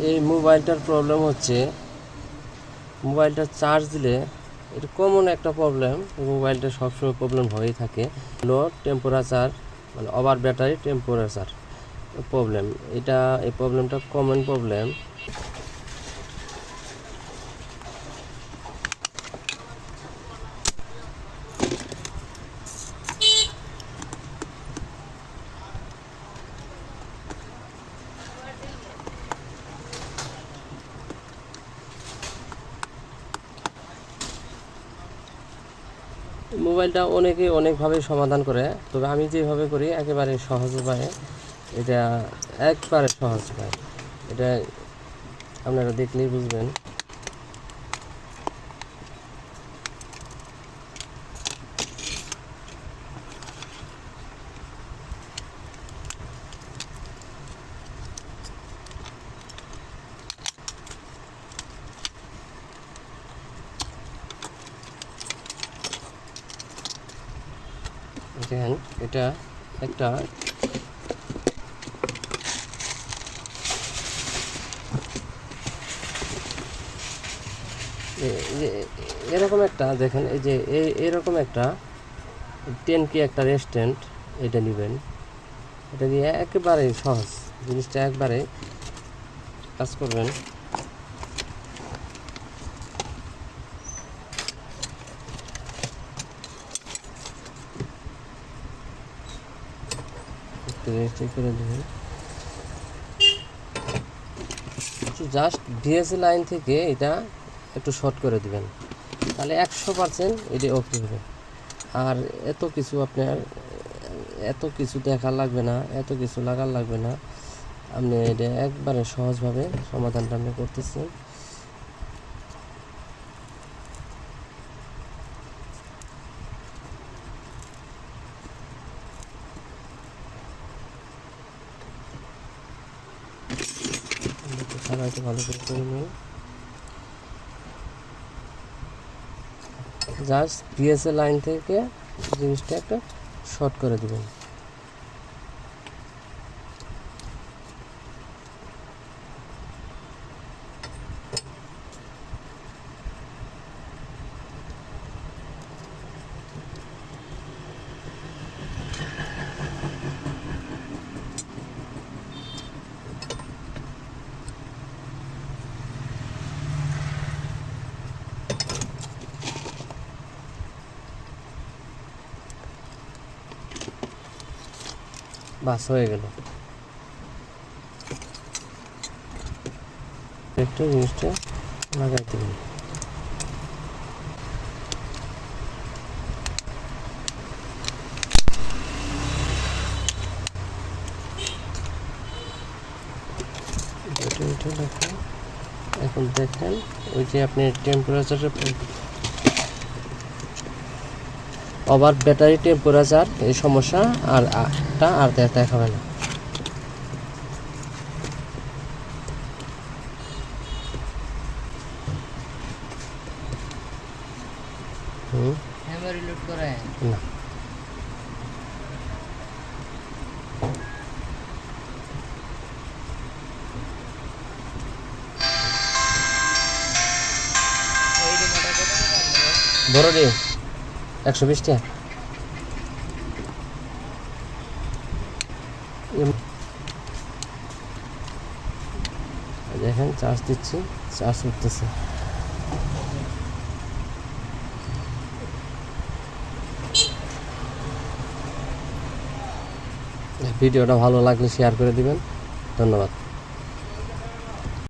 এই মোবাইলটার প্রবলেম হচ্ছে, মোবাইলটা চার্জ দিলে এটা কমন একটা প্রবলেম, মোবাইলটা সবসময় প্রবলেম হয়েই থাকে। লো টেম্পারেচার মানে ওভার ব্যাটারি টেম্পারেচার প্রবলেম, এই প্রবলেমটা কমন প্রবলেম। মোবাইলটা অনেকে অনেকভাবে সমাধান করে, তবে আমি যেভাবে করি একেবারে সহজ উপায়ে, এটা একবারে সহজ উপায়, এটা আপনারা দেখলেই বুঝবেন। দেখেন এটা একটা এরকম একটা, দেখেন এই যে এরকম একটা 10K একটা রেস্টুরেন্ট, এটা নেবেন। এটা দিয়ে একেবারে সহজ জিনিসটা, একবারে কাজ করবেন। রেজিস্ট্রি করে দেবেন, জাস্ট ডিএসএল লাইন থেকে এটা একটু শর্ট করে দিবেন, তাহলে 100% এটা ওকে হবে। আর এত কিছু দেখা লাগবে না, এত কিছু লাগার লাগবে না, আপনি এটা একবারে সহজভাবে সমাধানটা আপনি করতেছেন। সারাইতে ভালো করে করে নিন, জাস্ট ডিএসএল লাইন থেকে জিনিসটা একটা শর্ট করে দিবেন। বাস হয়ে গেল, একটু জিনিসটা লাগাই দেবেন। এখন দেখেন ওই যে আপনি টেম্পারেচারের ওভার ব্যাটারি টেম্পারেচার এই সমস্যা আর দেখাবে না। মেমোরি লোড করে না, বড় রে 120 টাকা। দেখেন চার্জ দিচ্ছি, চার্জ উঠতেছে। ভিডিওটা ভালো লাগলে শেয়ার করে দিবেন, ধন্যবাদ।